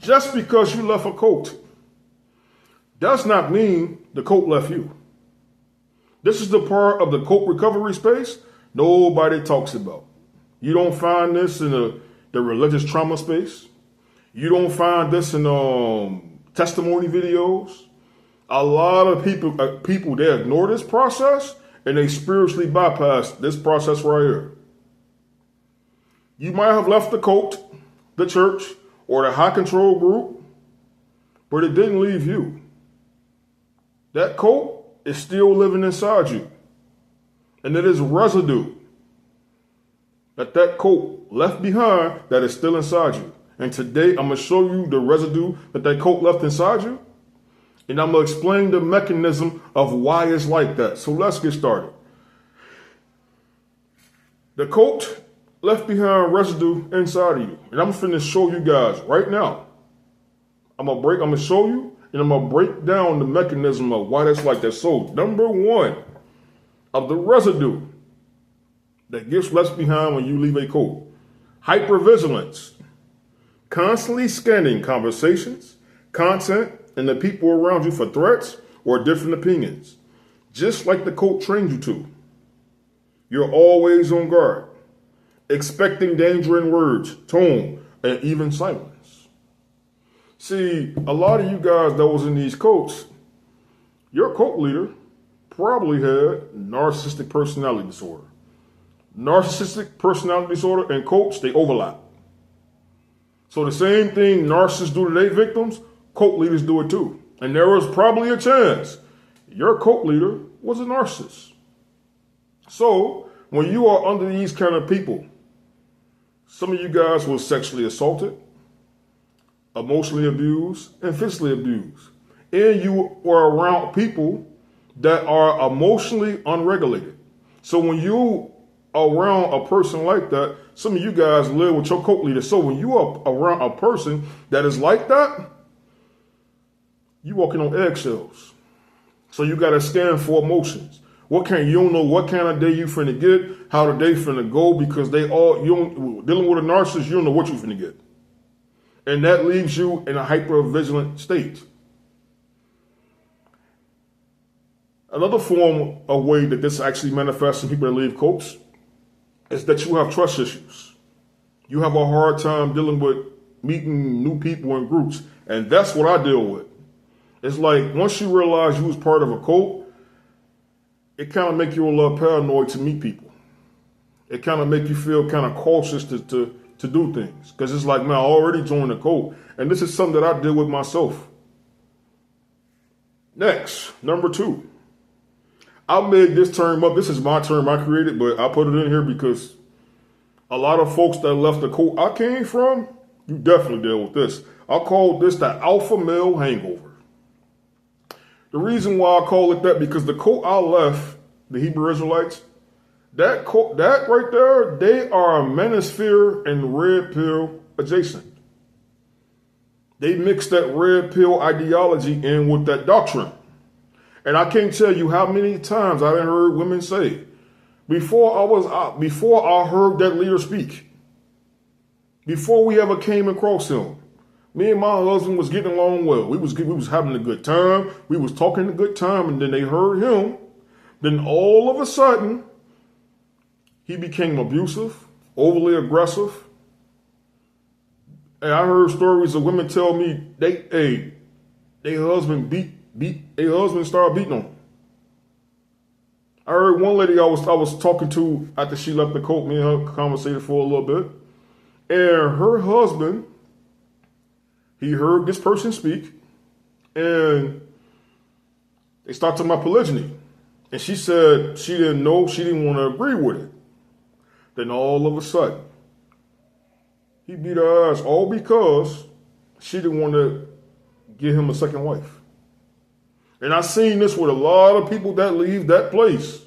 Just because you left a coat does not mean the coat left you. This is the part of the coat recovery space nobody talks about. You don't find this in the religious trauma space. You don't find this in testimony videos. A lot of people they ignore this process and they spiritually bypass this process right here. You might have left the cult, the church, or the high control group, but it didn't leave you. That cult is still living inside you. And it is residue that cult left behind that is still inside you. And today I'm going to show you the residue that cult left inside you. And I'm going to explain the mechanism of why it's like that. So let's get started. The cult left behind residue inside of you. And I'm finna show you guys right now. I'm gonna show you, and I'm gonna break down the mechanism of why that's like that. So number one of the residue that gets left behind when you leave a cult: hypervigilance. Constantly scanning conversations, content, and the people around you for threats or different opinions. Just like the cult trained you to. You're always on guard, expecting danger in words, tone, and even silence. See, a lot of you guys that was in these cults, your cult leader probably had narcissistic personality disorder. Narcissistic personality disorder and cults, they overlap. So the same thing narcissists do to their victims, cult leaders do it too. And there was probably a chance your cult leader was a narcissist. So when you are under these kind of people, some of you guys were sexually assaulted, emotionally abused, and physically abused. And you were around people that are emotionally unregulated. So when you are around a person like that, some of you guys live with your cult leader. So when you are around a person that is like that, you walking on eggshells. So you got to scan for emotions. You don't know what kind of day you finna get, how the day finna go, because dealing with a narcissist, you don't know what you finna get. And that leaves you in a hyper-vigilant state. Another form of way that this actually manifests in people that leave cults is that you have trust issues. You have a hard time dealing with meeting new people in groups. And that's what I deal with. It's like once you realize you was part of a cult, it kind of make you a little paranoid to meet people. It kind of make you feel kind of cautious to do things. Because it's like, man, I already joined the cult. And this is something that I deal with myself. Next, number two. I made this term up. This is my term I created, but I put it in here because a lot of folks that left the cult I came from, you definitely deal with this. I call this the alpha male hangover. The reason why I call it that, because the cult I left, the Hebrew Israelites, that right there, they are manosphere and red pill adjacent. They mix that red pill ideology in with that doctrine. And I can't tell you how many times I've heard women say, before I heard that leader speak, before we ever came across him, me and my husband was getting along well. We was having a good time. We was talking a good time, and then they heard him. Then all of a sudden, he became abusive, overly aggressive. And I heard stories of women tell me their husband started beating them. I heard one lady I was talking to after she left the cult. Me and her conversated for a little bit, and her husband, he heard this person speak, and they started talking about polygyny. And she said she didn't know, she didn't want to agree with it. Then all of a sudden, he beat her ass all because she didn't want to give him a second wife. And I've seen this with a lot of people that leave that place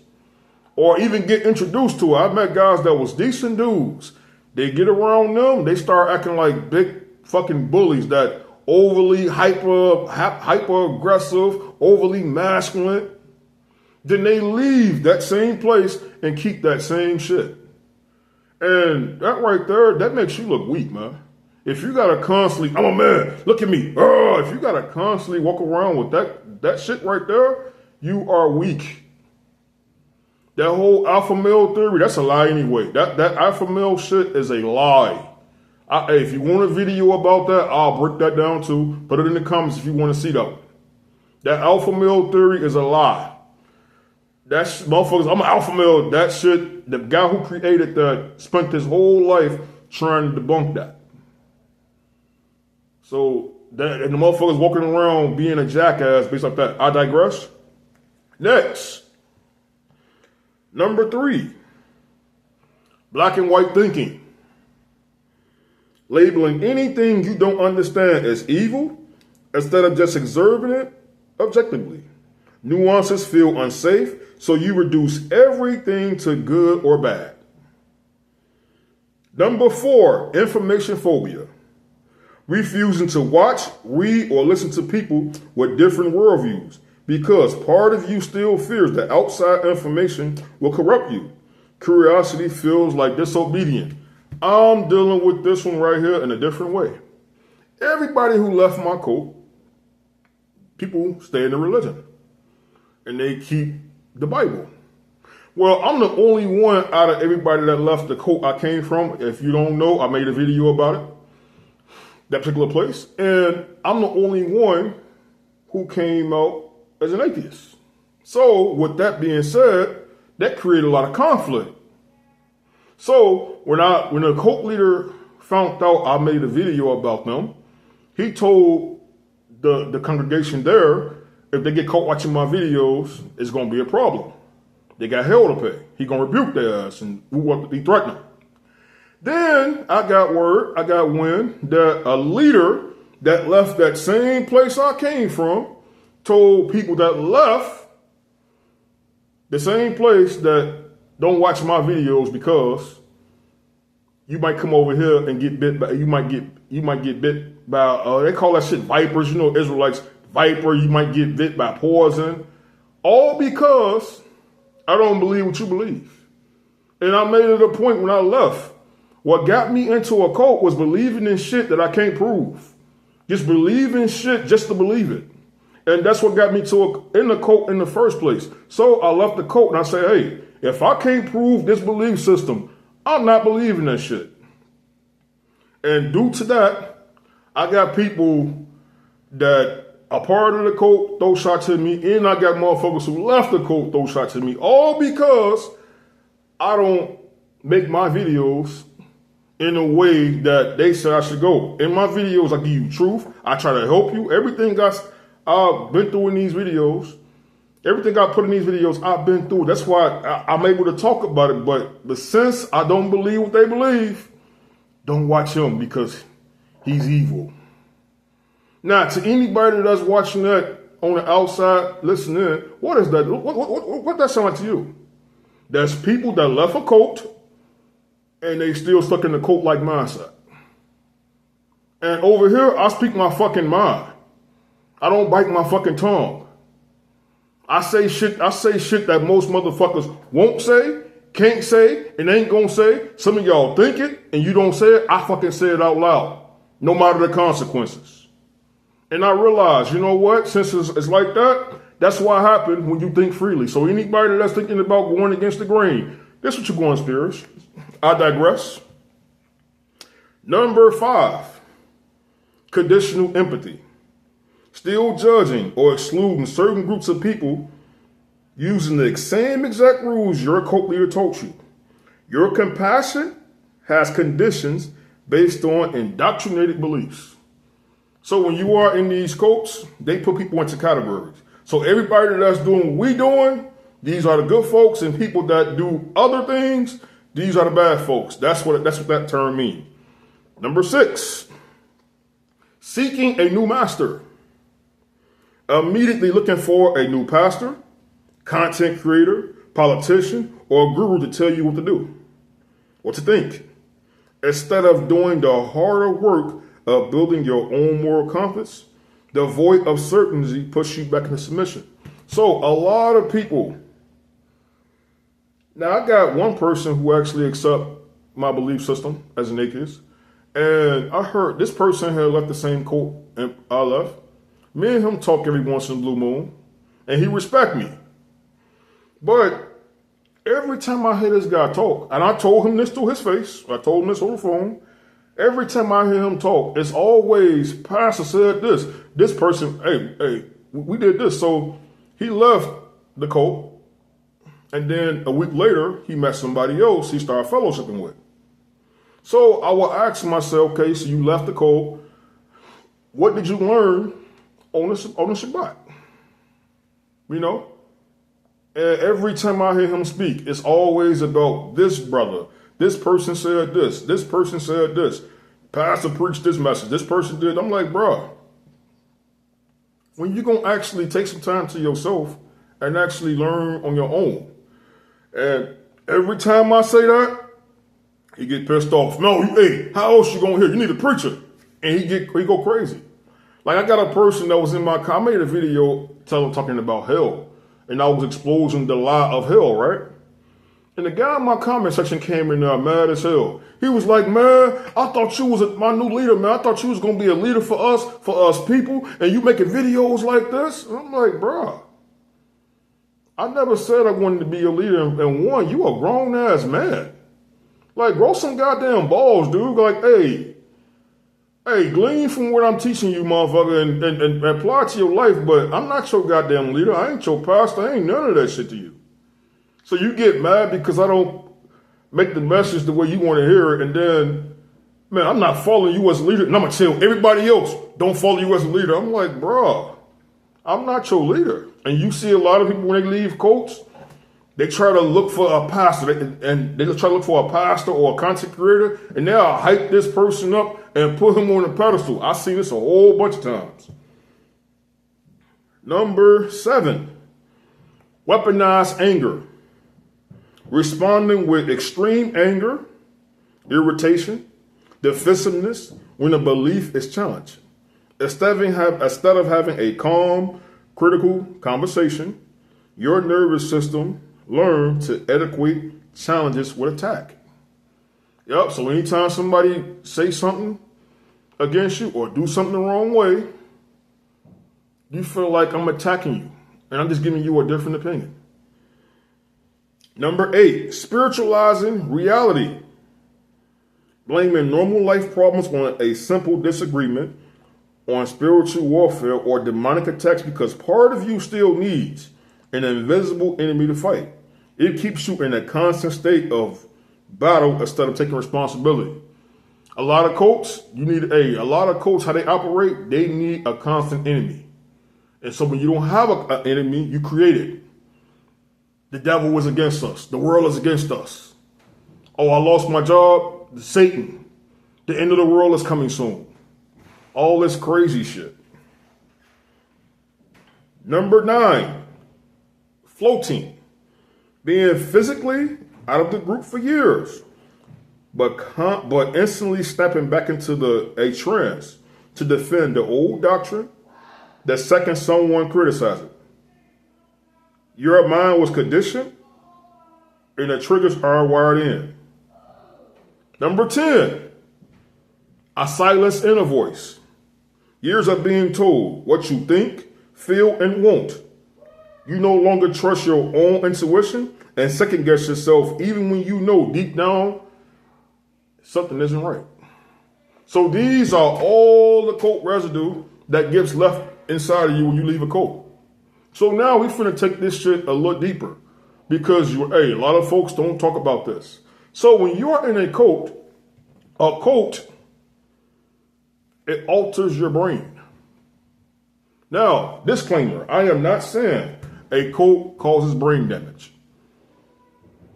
or even get introduced to it. I've met guys that was decent dudes. They get around them, they start acting like big fucking bullies that overly hyper aggressive, overly masculine. Then they leave that same place and keep that same shit. And that right there, that makes you look weak, man. If you gotta constantly, I'm a man, look at me. If you gotta constantly walk around with that shit right there, you are weak. That whole alpha male theory, that's a lie anyway. That alpha male shit is a lie. If you want a video about that, I'll break that down too. Put it in the comments if you want to see that. That alpha male theory is a lie. That's motherfuckers, I'm an alpha male. That shit, the guy who created that spent his whole life trying to debunk that. So, and the motherfuckers walking around being a jackass based like that. I digress. Next. Number 3. Black and white thinking. Labeling anything you don't understand as evil instead of just observing it objectively. Nuances feel unsafe, so you reduce everything to good or bad. Number 4, information phobia. Refusing to watch, read, or listen to people with different worldviews because part of you still fears that outside information will corrupt you. Curiosity feels like disobedient. I'm dealing with this one right here in a different way. Everybody who left my cult, people stay in the religion and they keep the Bible. Well, I'm the only one out of everybody that left the cult I came from. If you don't know, I made a video about it, that particular place. And I'm the only one who came out as an atheist. So with that being said, that created a lot of conflict. So when the cult leader found out I made a video about them, he told the congregation there, if they get caught watching my videos, it's going to be a problem. They got hell to pay. He going to rebuke their ass and he threatened them. Then I got wind that a leader that left that same place I came from told people that left the same place that don't watch my videos because you might come over here and get bit by, you might get bit by, they call that shit vipers, Israelites, viper, you might get bit by poison, all because I don't believe what you believe. And I made it a point when I left. What got me into a cult was believing in shit that I can't prove. Just believing shit just to believe it. And that's what got me in the cult in the first place. So I left the cult and I said, hey, if I can't prove this belief system, I'm not believing that shit. And due to that, I got people that are part of the cult throw shots at me, and I got motherfuckers who left the cult throw shots at me, all because I don't make my videos in a way that they say I should go. In my videos, I give you truth. I try to help you. Everything I've been through in these videos, everything I put in these videos, I've been through. That's why I'm able to talk about it. But since I don't believe what they believe, don't watch him because he's evil. Now, to anybody that's watching that on the outside, listening, what is that? What that sound like to you? There's people that left a cult and they still stuck in the cult-like mindset. And over here, I speak my fucking mind. I don't bite my fucking tongue. I say shit that most motherfuckers won't say, can't say, and ain't gonna say. Some of y'all think it, and you don't say it. I fucking say it out loud, no matter the consequences. And I realize, you know what? Since it's like that, that's what happened when you think freely. So anybody that's thinking about going against the grain, this is what you're going to experience. I digress. Number 5, conditional empathy. Still judging or excluding certain groups of people using the same exact rules your cult leader taught you. Your compassion has conditions based on indoctrinated beliefs. So when you are in these cults, they put people into categories. So everybody that's doing what we doing, these are the good folks, and people that do other things, these are the bad folks. That's what that term means. Number 6, seeking a new master. Immediately looking for a new pastor, content creator, politician, or guru to tell you what to do, what to think, instead of doing the harder work of building your own moral compass. The void of certainty puts you back into submission. So a lot of people, now I got one person who actually accepts my belief system as an atheist, And I heard this person had left the same cult and I left. Me and him talk every once in a blue moon, and he respect me. But every time I hear this guy talk, and I told him this to his face, I told him this on the phone, every time I hear him talk, it's always, Pastor said this, this person, hey, we did this. So he left the cult, and then a week later, he met somebody else he started fellowshipping with. So I will ask myself, okay, so you left the cult, what did you learn on the Shabbat? You know? And every time I hear him speak, it's always about this brother. This person said this. This person said this. Pastor preached this message. This person did. I'm like, bro, when you going to actually take some time to yourself and actually learn on your own? And every time I say that, he get pissed off. No, hey, how else you going to hear? You need a preacher. And he go crazy. Like I got a person that was in my, I made a video talking about hell. And I was exposing the lie of hell, right? And the guy in my comment section came in there mad as hell. He was like, man, I thought you was my new leader, man. I thought you was going to be a leader for us people. And you making videos like this? And I'm like, bro, I never said I wanted to be a leader. And one, you a grown ass man. Like, grow some goddamn balls, dude. Like, hey, glean from what I'm teaching you, motherfucker, and apply it to your life, but I'm not your goddamn leader. I ain't your pastor. I ain't none of that shit to you. So you get mad because I don't make the message the way you want to hear it, and then, man, I'm not following you as a leader, and I'm going to tell everybody else, don't follow you as a leader. I'm like, bro, I'm not your leader. And you see a lot of people when they leave cults, they try to look for a pastor, and they just try to look for a pastor or a content creator, and they'll hype this person up and put him on a pedestal. I've seen this a whole bunch of times. Number 7, weaponized anger. Responding with extreme anger, irritation, defensiveness when a belief is challenged. Instead of having a calm, critical conversation, your nervous system learns to equate challenges with attack. Yep, so anytime somebody say something against you or do something the wrong way, you feel like I'm attacking you and I'm just giving you a different opinion. Number 8, spiritualizing reality. Blaming normal life problems on a simple disagreement, on spiritual warfare or demonic attacks because part of you still needs an invisible enemy to fight. It keeps you in a constant state of battle instead of taking responsibility. A lot of cults, how they operate, they need a constant enemy. And so when you don't have an enemy, you create it. The devil is against us. The world is against us. Oh, I lost my job. Satan. The end of the world is coming soon. All this crazy shit. Number 9, floating. Being physically out of the group for years, but instantly stepping back into a trance to defend the old doctrine the second someone criticizes it. Your mind was conditioned and the triggers are wired in. Number 10, a silenced inner voice. Years of being told what you think, feel, and want. You no longer trust your own intuition and second guess yourself even when you know deep down something isn't right. So these are all the cult residue that gets left inside of you when you leave a cult. So now we finna take this shit a little deeper because a lot of folks don't talk about this. So when you're in a cult, it alters your brain. Now, disclaimer, I am not saying a cult causes brain damage.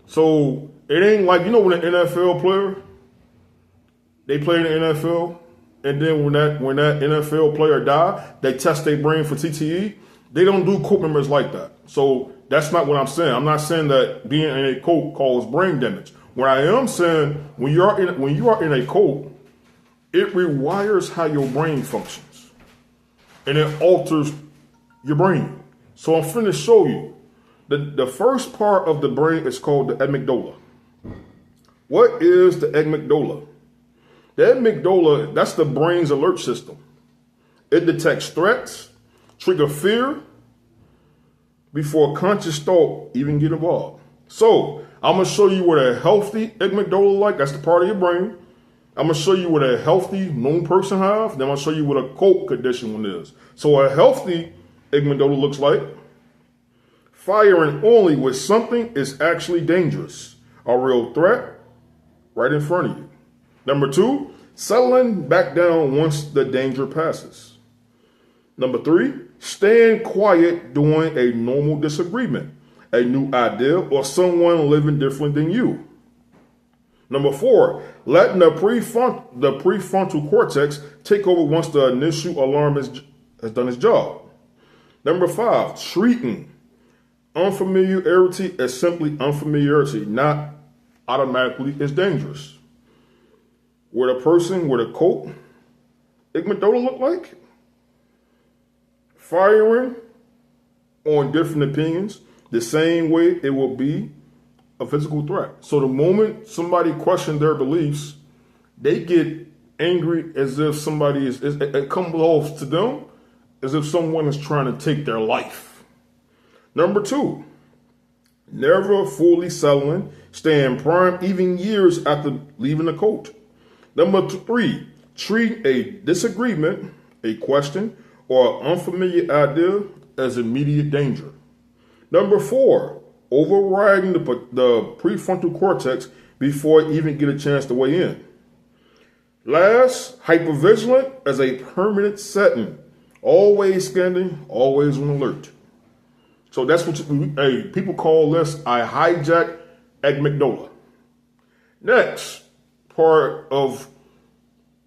So it ain't like, when an NFL player, they play in the NFL, and then when that NFL player die, they test their brain for TTE. They don't do cult members like that. So that's not what I'm saying. I'm not saying that being in a cult causes brain damage. What I am saying, when you are in a cult, it rewires how your brain functions, and it alters your brain. So I'm finna show you. The first part of the brain is called the amygdala. What is the amygdala? The amygdala, that's the brain's alert system. It detects threats, trigger fear, before conscious thought even get involved. So I'm going to show you what a healthy amygdala like. That's the part of your brain. I'm going to show you what a healthy known person have. Then I'm going to show you what a cold condition one is. So a healthy amygdala looks like firing only when something is actually dangerous, a real threat right in front of you. Number 2, settling back down once the danger passes. Number 3, staying quiet during a normal disagreement, a new idea, or someone living different than you. Number 4, letting the prefrontal cortex take over once the initial alarm has done its job. Number 5, treating unfamiliarity as simply unfamiliarity, not automatically as dangerous. What a person with a cult amygdala look like? Firing on different opinions the same way it will be a physical threat. So the moment somebody questions their beliefs, they get angry as if somebody it comes off to them as if someone is trying to take their life. Number 2, never fully settling, staying prime even years after leaving the cult. Number 3, treat a disagreement, a question, or unfamiliar idea as immediate danger. Number 4, overriding the prefrontal cortex before it even get a chance to weigh in. Last, hypervigilant as a permanent setting, always scanning, always on alert. So that's what people call this a hijacked amygdala. Next part of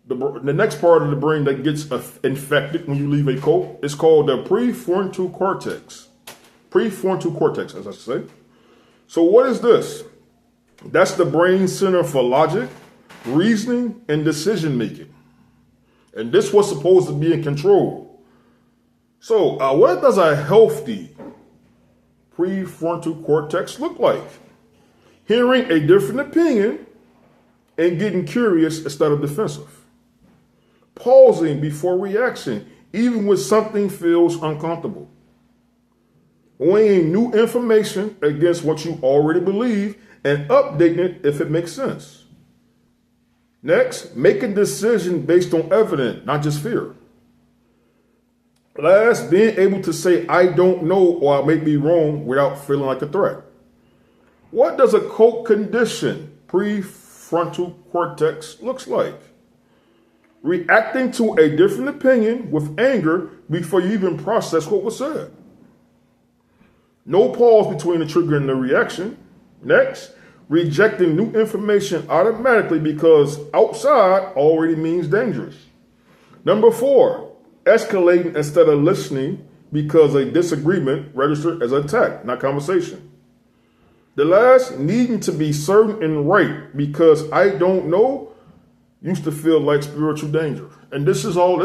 the next part of the brain that gets infected when you leave a cult is called the prefrontal cortex. Prefrontal cortex, as I say. So what is this? That's the brain center for logic, reasoning, and decision making. And this was supposed to be in control. So what does a healthy prefrontal cortex look like? Hearing a different opinion and getting curious instead of defensive. Pausing before reaction, even when something feels uncomfortable. Weighing new information against what you already believe and updating it if it makes sense. Next, make a decision based on evidence, not just fear. Last, being able to say, I don't know, or I may be wrong without feeling like a threat. What does a cult condition, prefrontal cortex, looks like? Reacting to a different opinion with anger before you even process what was said. No pause between the trigger and the reaction. Next, rejecting new information automatically because outside already means dangerous. Number 4, escalating instead of listening because a disagreement registered as an attack, not conversation. The last, needing to be certain and right because I don't know used to feel like spiritual danger. And this is what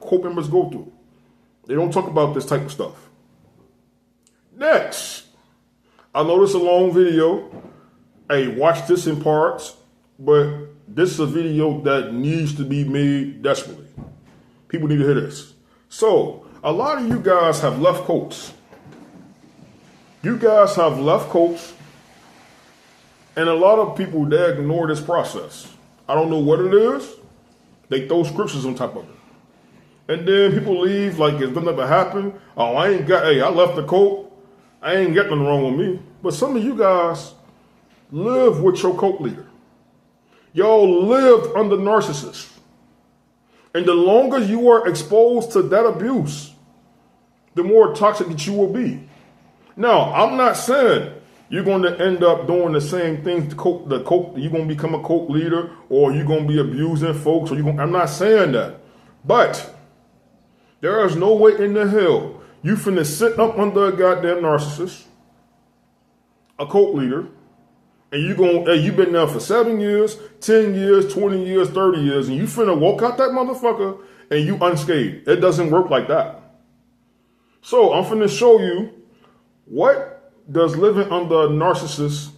cult members go through. They don't talk about this type of stuff. Next, I know this is a long video. Hey, watch this in parts, but this is a video that needs to be made desperately. People need to hear this. So, a lot of you guys have left cults. You guys have left cults, and a lot of people, they ignore this process. I don't know what it is. They throw scriptures on top of it. And then people leave like it's nothing ever happened. Oh, I left the cult. I ain't got nothing wrong with me. But some of you guys live with your cult leader. Y'all lived under narcissists. And the longer you are exposed to that abuse, the more toxic that you will be. Now, I'm not saying you're going to end up doing the same things. You're going to become a cult leader, or you're going to be abusing folks. I'm not saying that. But there is no way in the hell you finna sit up under a goddamn narcissist, a cult leader, and you've been there for 7 years, 10 years, 20 years, 30 years, and you finna walk out that motherfucker and you unscathed. It doesn't work like that. So I'm finna show you what does living under a narcissist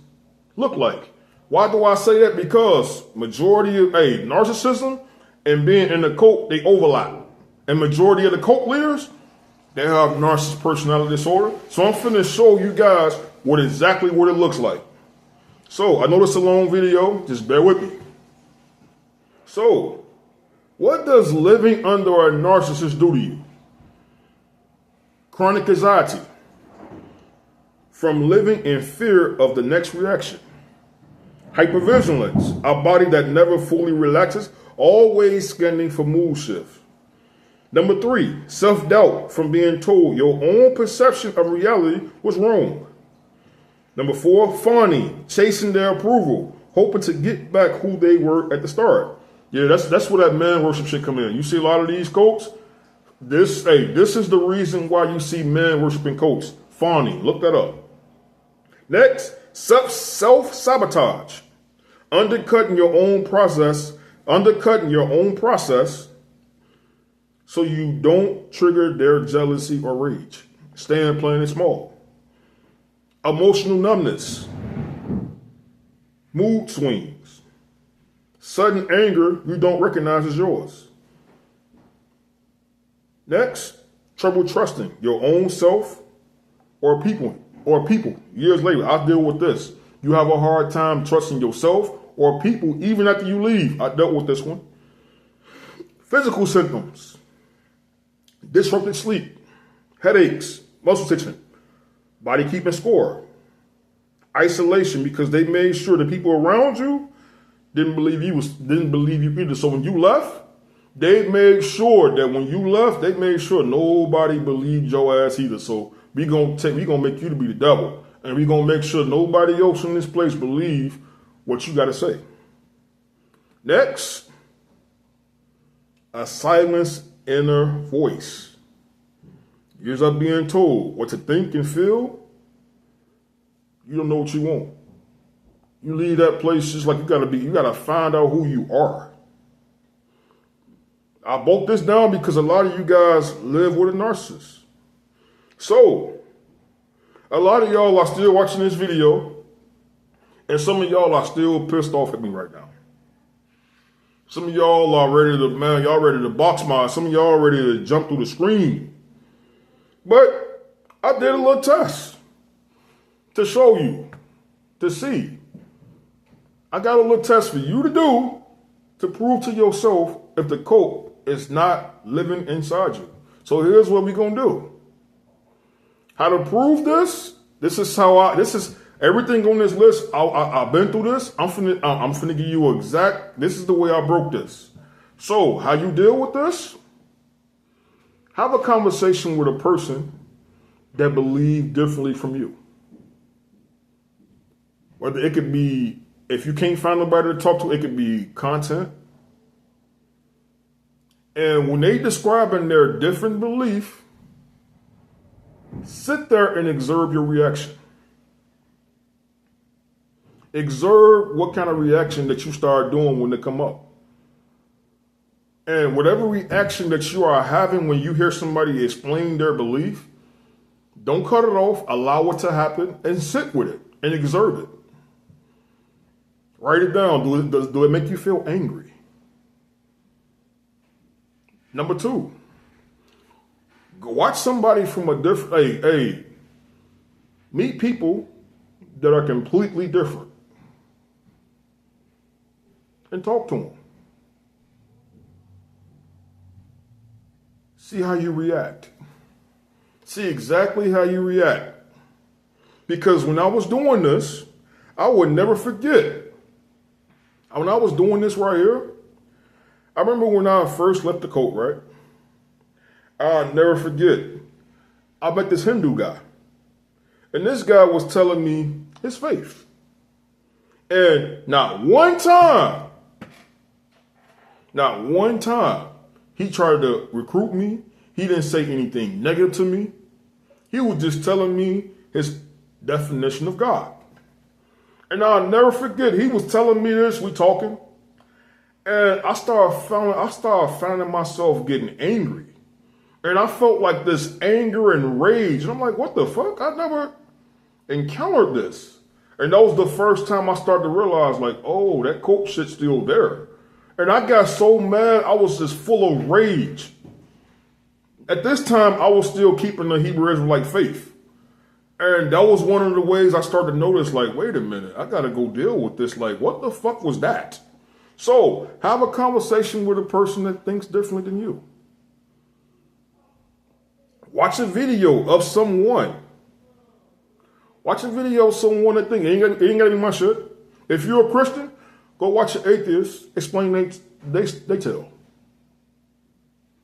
look like. Why do I say that? Because majority of narcissism and being in the cult, they overlap. And majority of the cult leaders, they have narcissist personality disorder. So I'm finna show you guys exactly what it looks like. So I know this is a long video, just bear with me. So, what does living under a narcissist do to you? Chronic anxiety. From living in fear of the next reaction. Hypervigilance, a body that never fully relaxes, always scanning for mood shifts. Number 3, self-doubt from being told your own perception of reality was wrong. Number 4, fawning, chasing their approval, hoping to get back who they were at the start. Yeah, that's where that man worship shit come in. You see a lot of these cults. This is the reason why you see man worshiping cults. Fawning, look that up. Next, self-sabotage, undercutting your own process so you don't trigger their jealousy or rage. Staying playing it small. Emotional numbness. Mood swings. Sudden anger you don't recognize as yours. Next, trouble trusting your own self or people. Years later, I deal with this. You have a hard time trusting yourself or people even after you leave. I dealt with this one. Physical symptoms. Disrupted sleep, headaches, muscle tension, body keeping score, isolation because they made sure the people around you didn't believe you either. So when you left, they made sure that when you left, they made sure nobody believed your ass either. So we gonna make you to be the devil, and we gonna make sure nobody else in this place believe what you gotta say. Next, a silenced inner voice. Years of being told what to think and feel. You don't know what you want. You leave that place just like you gotta find out who you are. I broke this down because a lot of you guys live with a narcissist. So, a lot of y'all are still watching this video, and some of y'all are still pissed off at me right now. Some of y'all are ready to box mine. Some of y'all are ready to jump through the screen. But I did a little test to show you, to see. I got a little test for you to do to prove to yourself if the cult is not living inside you. So here's what we're going to do. How to prove this? This is everything on this list. I've been through this. I'm finna give you this is the way I broke this. So how you deal with this? Have a conversation with a person that believes differently from you. Whether it could be, if you can't find nobody to talk to, it could be content. And when they describing their different belief, sit there and observe your reaction. Observe what kind of reaction that you start doing when they come up. And whatever reaction that you are having when you hear somebody explain their belief, don't cut it off, allow it to happen, and sit with it and observe it. Write it down. Do it make you feel angry? Number 2, go watch somebody from a different, meet people that are completely different and talk to them. See how you react. See exactly how you react. Because when I was doing this, I would never forget. When I was doing this right here, I remember when I first left the cult, right? I'll never forget. I met this Hindu guy. And this guy was telling me his faith. And not one time, he tried to recruit me. He didn't say anything negative to me. He was just telling me his definition of God. And I'll never forget, he was telling me this, we talking. And I started finding myself getting angry. And I felt like this anger and rage. And I'm like, what the fuck? I never encountered this. And that was the first time I started to realize, like, oh, that coke shit's still there. And I got so mad, I was just full of rage. At this time, I was still keeping the Hebrew Israelite faith. And that was one of the ways I started to notice, like, wait a minute, I got to go deal with this. Like, what the fuck was that? So, have a conversation with a person that thinks differently than you. Watch a video of someone. Watch a video of someone that thinks, it ain't got to be my shit. If you're a Christian, go watch an atheist explain they tell.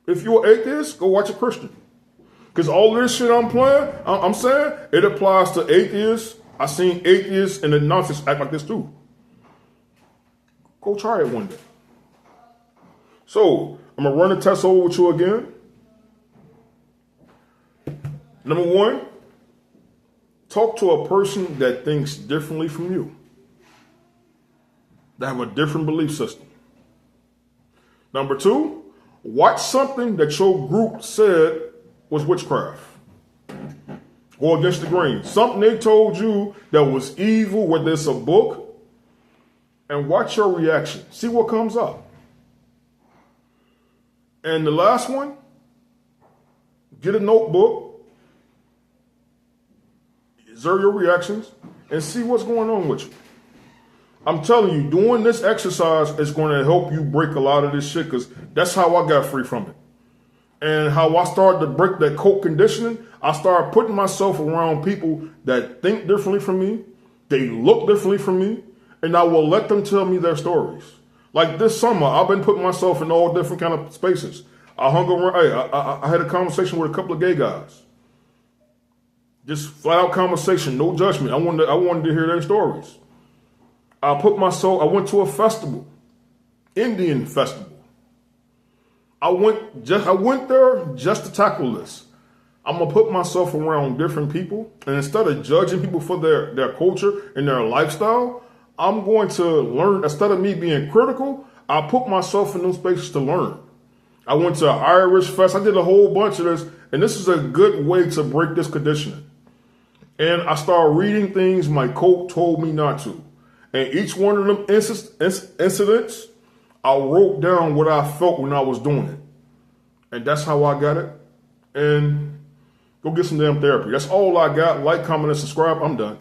If you're an atheist, go watch a Christian. Because all this shit I'm saying, it applies to atheists. I've seen atheists and the narcissists act like this too. Go try it one day. So, I'm going to run the test over with you again. Number 1, talk to a person that thinks differently from you. That have a different belief system. Number 2, watch something that your group said was witchcraft. Go against the grain. Something they told you that was evil, whether it's a book, and watch your reaction. See what comes up. And the last one, get a notebook, observe your reactions, and see what's going on with you. I'm telling you, doing this exercise is going to help you break a lot of this shit, because that's how I got free from it. And how I started to break that coke conditioning, I started putting myself around people that think differently from me, they look differently from me, and I will let them tell me their stories. Like this summer, I've been putting myself in all different kind of spaces. I hung around, I had a conversation with a couple of gay guys. Just flat out conversation, no judgment. I wanted to hear their stories. I went to a festival, Indian festival. I went there just to tackle this. I'm gonna put myself around different people, and instead of judging people for their culture and their lifestyle, I'm going to learn. Instead of me being critical, I put myself in those spaces to learn. I went to an Irish fest. I did a whole bunch of this, and this is a good way to break this conditioning. And I started reading things my coach told me not to. And each one of them incidents, I wrote down what I felt when I was doing it. And that's how I got it. And go get some damn therapy. That's all I got. Like, comment, and subscribe. I'm done.